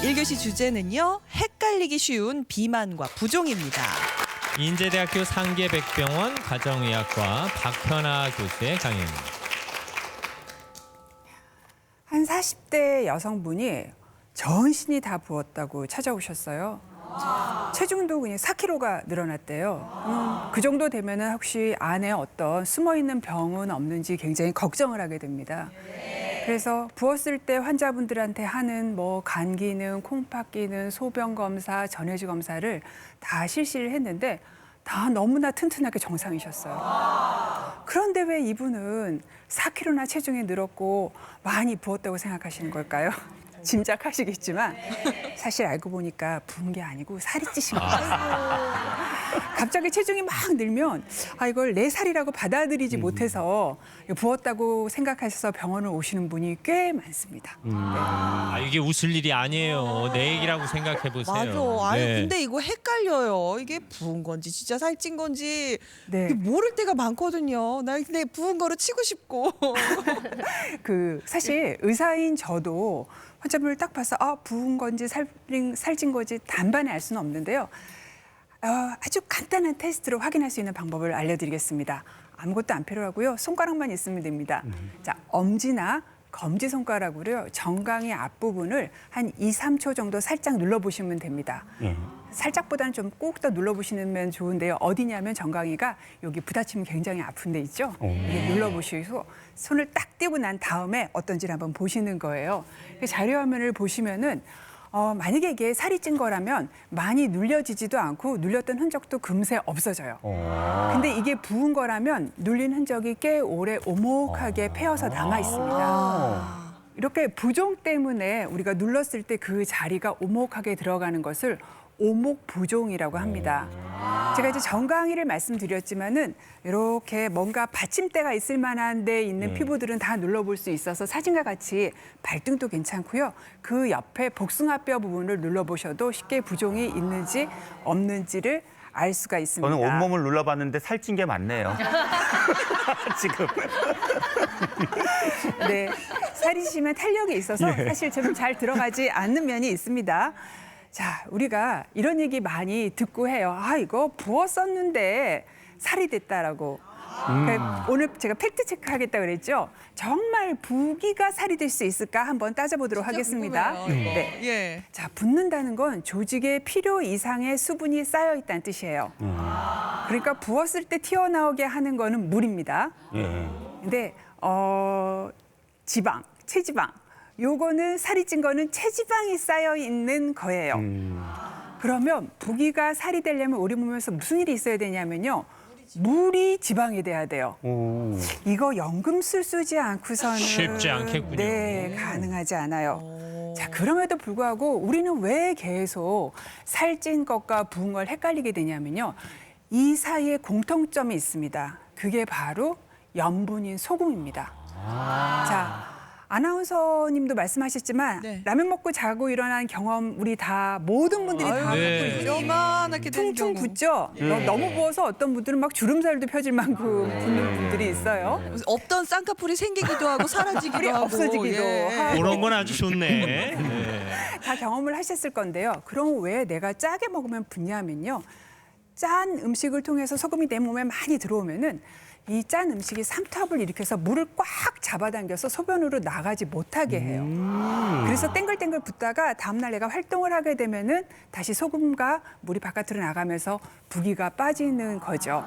1교시 주제는요. 헷갈리기 쉬운 비만과 부종입니다. 인제대학교 상계백병원 가정의학과 박현아 교수의 강연입니다. 한 40대 여성분이 전신이 다 부었다고 찾아오셨어요. 체중도 그냥 4kg가 늘어났대요. 그 정도 되면은 혹시 안에 어떤 숨어있는 병은 없는지 굉장히 걱정을 하게 됩니다. 그래서 부었을 때 환자분들한테 하는 간 기능, 콩팥 기능, 소변 검사, 전해질 검사를 다 실시를 했는데 다 너무나 튼튼하게 정상이셨어요. 그런데 왜 이분은 4kg나 체중이 늘었고 많이 부었다고 생각하시는 걸까요? 짐작하시겠지만 사실 알고 보니까 부은 게 아니고 살이 찌신 거예요. 갑자기 체중이 막 늘면 이걸 내 살이라고 받아들이지 못해서 부었다고 생각하셔서 병원을 오시는 분이 꽤 많습니다. 이게 웃을 일이 아니에요. 내 얘기라고 생각해 보세요. 맞아. 아니 근데 이거 헷갈려요. 이게 부은 건지 진짜 살찐 건지 이게 모를 때가 많거든요. 나 근데 부은 거로 치고 싶고. 사실 의사인 저도 환자분을 딱 봐서 부은 건지 살찐 건지 단번에 알 수는 없는데요. 아주 간단한 테스트로 확인할 수 있는 방법을 알려드리겠습니다. 아무것도 안 필요하고요. 손가락만 있으면 됩니다. 자, 엄지나 검지손가락으로요. 정강이 앞부분을 한 2, 3초 정도 살짝 눌러보시면 됩니다. 살짝보다는 좀 꾹 더 눌러보시면 좋은데요. 어디냐면 정강이가 여기 부딪히면 굉장히 아픈 데 있죠. 눌러보시고 손을 딱 띄고 난 다음에 어떤지를 한번 보시는 거예요. 자료 화면을 보시면은 만약에 이게 살이 찐 거라면 많이 눌려지지도 않고 눌렸던 흔적도 금세 없어져요. 근데 이게 부은 거라면 눌린 흔적이 꽤 오래 오목하게 패여서 남아 있습니다. 이렇게 부종 때문에 우리가 눌렀을 때 그 자리가 오목하게 들어가는 것을 오목부종이라고 합니다. 제가 이제 정강이를 말씀드렸지만은 이렇게 뭔가 받침대가 있을 만한 데 있는 피부들은 다 눌러볼 수 있어서 사진과 같이 발등도 괜찮고요. 그 옆에 복숭아뼈 부분을 눌러보셔도 쉽게 부종이 있는지 없는지를 알 수가 있습니다. 저는 온몸을 눌러봤는데 살찐 게 많네요. 지금. 네, 살이 찌면 탄력이 있어서 사실 좀 잘 들어가지 않는 면이 있습니다. 자, 우리가 이런 얘기 많이 듣고 해요. 이거 부었었는데 살이 됐다라고. 그러니까 오늘 제가 팩트 체크 하겠다 그랬죠. 정말 부기가 살이 될 수 있을까 한번 따져보도록 하겠습니다. 궁금해요, 네. 예. 자, 붓는다는 건 조직에 필요 이상의 수분이 쌓여 있다는 뜻이에요. 그러니까 부었을 때 튀어나오게 하는 거는 물입니다. 근데 지방, 체지방. 요거는 살이 찐 거는 체지방이 쌓여 있는 거예요. 그러면 부기가 살이 되려면 우리 몸에서 무슨 일이 있어야 되냐면요. 물이 지방이 돼야 돼요. 이거 연금술 쓰지 않고서는 쉽지 않겠군요. 네, 가능하지 않아요. 자, 그럼에도 불구하고 우리는 왜 계속 살찐 것과 부은 걸 헷갈리게 되냐면요. 이 사이에 공통점이 있습니다. 그게 바로 염분인 소금입니다. 자, 아나운서님도 말씀하셨지만 라면 먹고 자고 일어난 경험 우리 다 모든 분들이 다 갖고 있죠. 이만하게 되는 퉁퉁 경우. 붓죠. 너무 부어서 어떤 분들은 막 주름살도 펴질 만큼 붓는 분들이 있어요. 없던 쌍꺼풀이 생기기도 하고 사라지기도 하고 없어지기도 하고. 그런 건 아주 좋네. 다 경험을 하셨을 건데요. 그럼 왜 내가 짜게 먹으면 붓냐면요. 짠 음식을 통해서 소금이 내 몸에 많이 들어오면은 이 짠 음식이 삼투압을 일으켜서 물을 꽉 잡아당겨서 소변으로 나가지 못하게 해요. 그래서 땡글땡글 붓다가 다음날 내가 활동을 하게 되면은 다시 소금과 물이 바깥으로 나가면서 부기가 빠지는 거죠.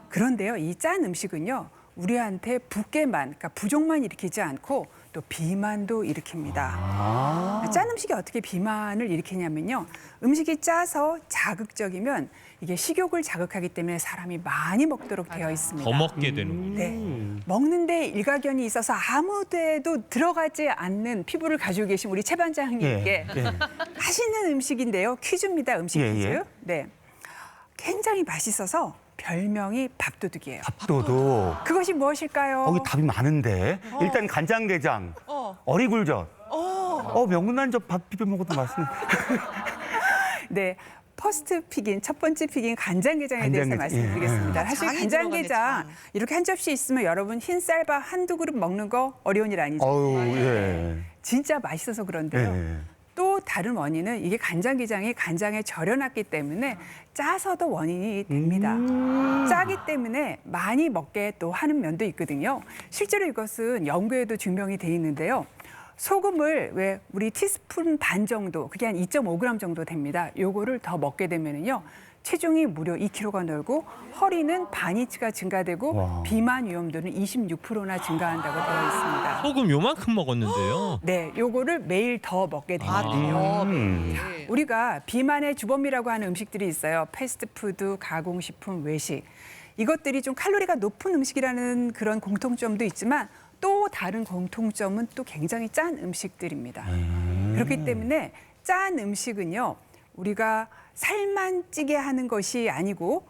그런데요, 이 짠 음식은요, 우리한테 붓게만, 그러니까 부종만 일으키지 않고 또 비만도 일으킵니다. 짠 음식이 어떻게 비만을 일으키냐면요. 음식이 짜서 자극적이면 이게 식욕을 자극하기 때문에 사람이 많이 먹도록 되어 있습니다. 더 먹게 되는군요. 네. 먹는데 일가견이 있어서 아무 데도 들어가지 않는 피부를 가지고 계신 우리 최 반장님께 맛있는 음식인데요. 퀴즈입니다. 음식 퀴즈. 네. 굉장히 맛있어서 별명이 밥도둑이에요. 밥도둑. 그것이 무엇일까요? 거기 답이 많은데. 일단 간장게장, 어리굴젓. 명란젓 밥 비벼 먹어도 맛있네. 네. 퍼스트 픽인, 첫 번째 픽인 간장게장에 대해서 말씀드리겠습니다. 사실 장이 간장게장 들어가네, 이렇게 한 접시 있으면 여러분 흰쌀밥 한두 그릇 먹는 거 어려운 일 아니죠. 어우, 예. 진짜 맛있어서 그런데요. 또 다른 원인은 이게 간장게장이 간장에 절여놨기 때문에 짜서도 원인이 됩니다. 짜기 때문에 많이 먹게 또 하는 면도 있거든요. 실제로 이것은 연구에도 증명이 돼 있는데요. 소금을 왜 우리 티스푼 반 정도, 그게 한 2.5g 정도 됩니다. 요거를 더 먹게 되면은요. 체중이 무려 2kg가 늘고 허리는 반인치가 증가되고 와. 비만 위험도는 26%나 증가한다고 되어 있습니다. 소금 요만큼 먹었는데요. 네, 요거를 매일 더 먹게 아, 됩니다. 네. 우리가 비만의 주범이라고 하는 음식들이 있어요. 패스트푸드, 가공식품, 외식. 이것들이 좀 칼로리가 높은 음식이라는 그런 공통점도 있지만 또 다른 공통점은 또 굉장히 짠 음식들입니다. 그렇기 때문에 짠 음식은요. 우리가 살만 찌게 하는 것이 아니고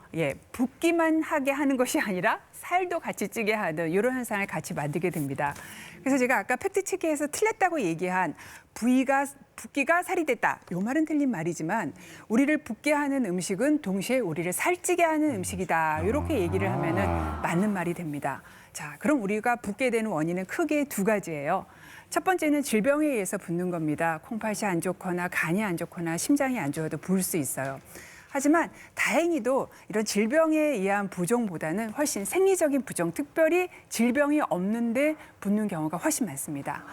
붓기만 하게 하는 것이 아니라 살도 같이 찌게 하는 이런 현상을 같이 만들게 됩니다. 그래서 제가 아까 팩트체크에서 틀렸다고 얘기한 붓기가 살이 됐다. 요 말은 틀린 말이지만 우리를 붓게 하는 음식은 동시에 우리를 살찌게 하는 음식이다. 이렇게 얘기를 하면은 맞는 말이 됩니다. 자, 그럼 우리가 붓게 되는 원인은 크게 두 가지예요. 첫 번째는 질병에 의해서 붓는 겁니다. 콩팥이 안 좋거나 간이 안 좋거나 심장이 안 좋아도 부을 수 있어요. 하지만 다행히도 이런 질병에 의한 부종보다는 훨씬 생리적인 부종, 특별히 질병이 없는데 붓는 경우가 훨씬 많습니다.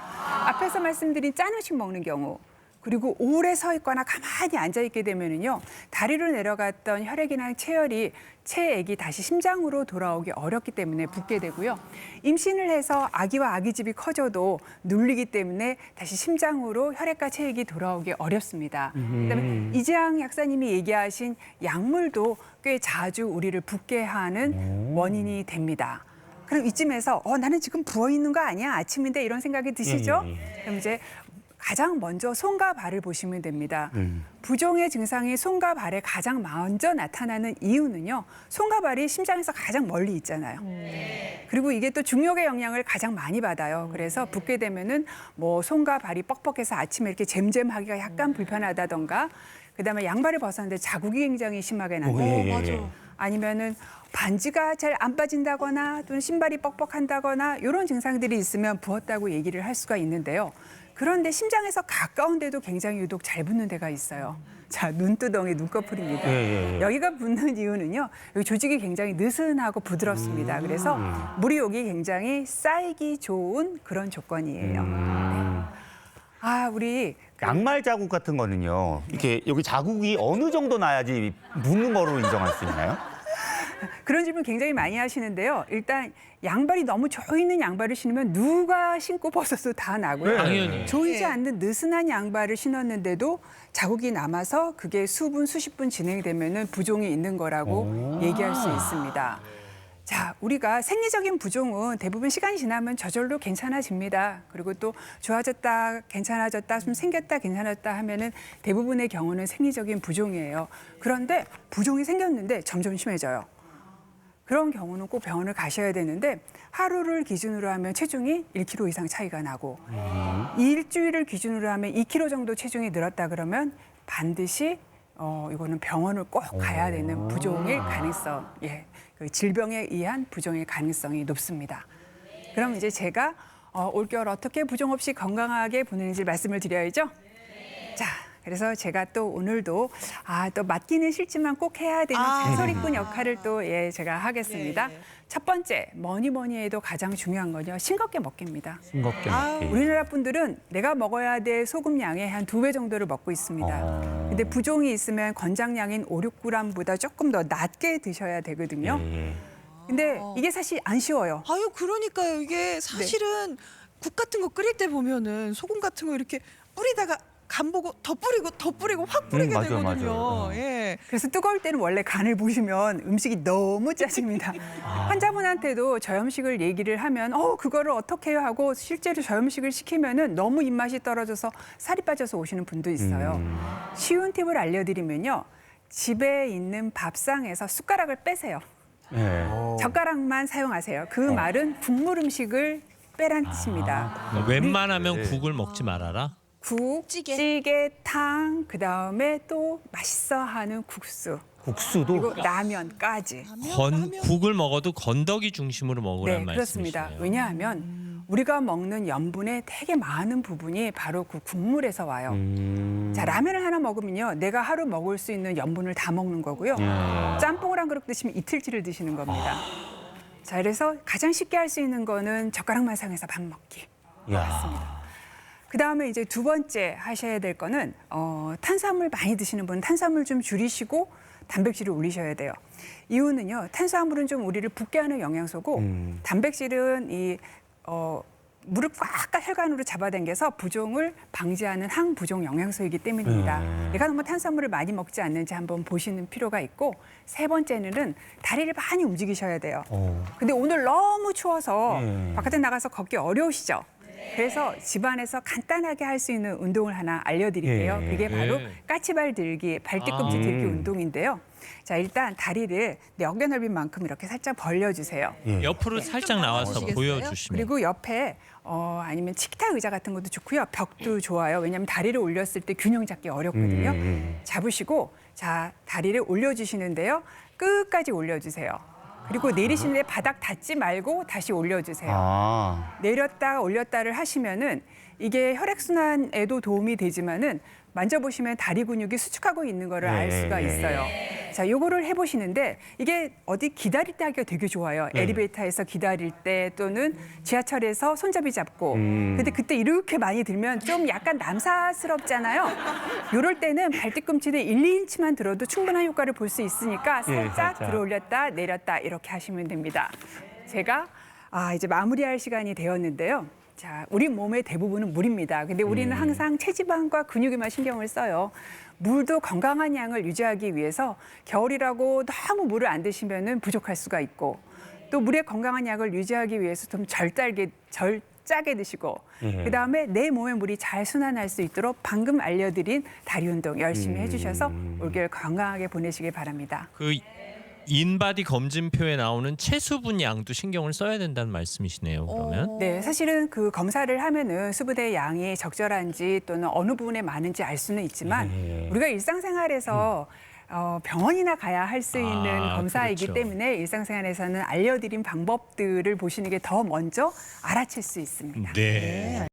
앞에서 말씀드린 짠 음식 먹는 경우, 그리고 오래 서 있거나 가만히 앉아 있게 되면은요, 다리로 내려갔던 혈액이나 체액이 다시 심장으로 돌아오기 어렵기 때문에 붓게 되고요. 임신을 해서 아기와 아기집이 커져도 눌리기 때문에 다시 심장으로 혈액과 체액이 돌아오기 어렵습니다. 그다음에 이재양 약사님이 얘기하신 약물도 꽤 자주 우리를 붓게 하는 원인이 됩니다. 그럼 이쯤에서 나는 지금 부어 있는 거 아니야? 아침인데 이런 생각이 드시죠? 그럼 이제 가장 먼저 손과 발을 보시면 됩니다. 부종의 증상이 손과 발에 가장 먼저 나타나는 이유는요. 손과 발이 심장에서 가장 멀리 있잖아요. 그리고 이게 또 중력의 영향을 가장 많이 받아요. 그래서 붓게 되면은 뭐 손과 발이 뻑뻑해서 아침에 이렇게 잼잼하기가 약간 불편하다던가, 그다음에 양발을 벗었는데 자국이 굉장히 심하게 나고, 맞아. 아니면은 반지가 잘 안 빠진다거나 또는 신발이 뻑뻑한다거나 이런 증상들이 있으면 부었다고 얘기를 할 수가 있는데요. 그런데 심장에서 가까운 데도 굉장히 유독 잘 붓는 데가 있어요. 자, 눈두덩이, 눈꺼풀입니다. 여기가 붓는 이유는요. 여기 조직이 굉장히 느슨하고 부드럽습니다. 그래서 물이 여기 굉장히 쌓이기 좋은 그런 조건이에요. 네. 아, 우리 양말 자국 같은 거는요. 이렇게 여기 자국이 어느 정도 나야지 묻는 거로 인정할 수 있나요? 그런 질문 굉장히 많이 하시는데요. 일단 양발이 너무 조이는 양발을 신으면 누가 신고 벗어도 다 나고요. 당연히. 조이지 않는 느슨한 양발을 신었는데도 자국이 남아서 그게 수분, 수십 분 진행이 되면은 부종이 있는 거라고 얘기할 수 있습니다. 자, 우리가 생리적인 부종은 대부분 시간이 지나면 저절로 괜찮아집니다. 그리고 또 좋아졌다, 괜찮아졌다, 좀 생겼다, 괜찮았다 하면은 대부분의 경우는 생리적인 부종이에요. 그런데 부종이 생겼는데 점점 심해져요. 그런 경우는 꼭 병원을 가셔야 되는데 하루를 기준으로 하면 체중이 1kg 이상 차이가 나고 일주일을 기준으로 하면 2kg 정도 체중이 늘었다 그러면 반드시 이거는 병원을 꼭 가야 되는 부종일 가능성, 그 질병에 의한 부종일 가능성이 높습니다. 그럼 이제 제가 올겨울 어떻게 부종 없이 건강하게 보내는지 말씀을 드려야죠. 자, 그래서 제가 또 오늘도 또 맡기는 싫지만 꼭 해야 되는 잔소리꾼 역할을 또 제가 하겠습니다. 첫 번째, 뭐니 해도 가장 중요한 건요. 싱겁게 먹기입니다. 싱겁게 먹기. 우리나라 분들은 내가 먹어야 될 소금 양의 한 2배 정도를 먹고 있습니다. 근데 부종이 있으면 권장량인 5, 6g보다 조금 더 낮게 드셔야 되거든요. 근데 이게 사실 안 쉬워요. 아유, 그러니까요. 이게 사실은 국 같은 거 끓일 때 보면은 소금 같은 거 이렇게 뿌리다가 간 보고 더 뿌리고 확 뿌리게 맞아요, 되거든요. 맞아요. 예. 그래서 뜨거울 때는 원래 간을 보시면 음식이 너무 짜집니다. 환자분한테도 저염식을 얘기를 하면 그거를 어떻게 해요 하고 실제로 저염식을 시키면은 너무 입맛이 떨어져서 살이 빠져서 오시는 분도 있어요. 쉬운 팁을 알려드리면요. 집에 있는 밥상에서 숟가락을 빼세요. 젓가락만 사용하세요. 그 말은 국물 음식을 빼란 뜻입니다. 웬만하면 국을 먹지 말아라. 국, 찌개, 탕, 그다음에 또 맛있어 하는 국수, 국수도? 그리고 라면까지. 국을 먹어도 건더기 중심으로 먹으란 네, 그렇습니다. 말씀이시네요. 왜냐하면 우리가 먹는 염분의 되게 많은 부분이 바로 그 국물에서 와요. 자, 라면을 하나 먹으면요, 내가 하루 먹을 수 있는 염분을 다 먹는 거고요. 짬뽕을 한 그릇 드시면 이틀치를 드시는 겁니다. 자, 그래서 가장 쉽게 할 수 있는 거는 젓가락만 사용해서 밥 먹기. 맞습니다. 그다음에 이제 두 번째 하셔야 될 거는 탄수화물 많이 드시는 분은 탄수화물 좀 줄이시고 단백질을 올리셔야 돼요. 이유는요, 탄수화물은 좀 우리를 붓게 하는 영양소고 단백질은 이 물을 꽉 혈관으로 잡아당겨서 부종을 방지하는 항부종 영양소이기 때문입니다. 내가 너무 탄수화물을 많이 먹지 않는지 한번 보시는 필요가 있고, 세 번째는 다리를 많이 움직이셔야 돼요. 근데 오늘 너무 추워서 바깥에 나가서 걷기 어려우시죠? 그래서 집안에서 간단하게 할 수 있는 운동을 하나 알려드릴게요. 그게 바로 까치발 들기, 발뒤꿈치 들기 운동인데요. 자, 일단 다리를 내 어깨 넓이만큼 이렇게 살짝 벌려주세요. 옆으로 살짝 나와서 나오시겠어요? 보여주시면. 그리고 옆에 아니면 치키타 의자 같은 것도 좋고요. 벽도 좋아요. 왜냐하면 다리를 올렸을 때 균형 잡기 어렵거든요. 잡으시고, 자, 다리를 올려주시는데요. 끝까지 올려주세요. 그리고 내리시는데 바닥 닿지 말고 다시 올려주세요. 내렸다 올렸다를 하시면은 이게 혈액순환에도 도움이 되지만은 만져보시면 다리 근육이 수축하고 있는 거를 알 수가 있어요. 자, 요거를 해보시는데 이게 어디 기다릴 때 하기가 되게 좋아요. 엘리베이터에서 기다릴 때 또는 지하철에서 손잡이 잡고. 근데 그때 이렇게 많이 들면 좀 약간 남사스럽잖아요. 요럴 때는 발뒤꿈치는 1, 2인치만 들어도 충분한 효과를 볼 수 있으니까 살짝 들어 올렸다 내렸다 이렇게 하시면 됩니다. 제가 이제 마무리할 시간이 되었는데요. 자, 우리 몸의 대부분은 물입니다. 근데 우리는 항상 체지방과 근육에만 신경을 써요. 물도 건강한 양을 유지하기 위해서 겨울이라고 너무 물을 안 드시면은 부족할 수가 있고, 또 물의 건강한 양을 유지하기 위해서 좀 짜게 드시고, 그다음에 내 몸의 물이 잘 순환할 수 있도록 방금 알려드린 다리 운동 열심히 해주셔서 올겨울 건강하게 보내시길 바랍니다. 그 인바디 검진표에 나오는 체수분 양도 신경을 써야 된다는 말씀이시네요. 그러면. 네, 사실은 그 검사를 하면은 수분의 양이 적절한지 또는 어느 부분에 많은지 알 수는 있지만 우리가 일상생활에서 병원이나 가야 할 수 있는 검사이기 그렇죠. 때문에 일상생활에서는 알려드린 방법들을 보시는 게 더 먼저 알아챌 수 있습니다. 네.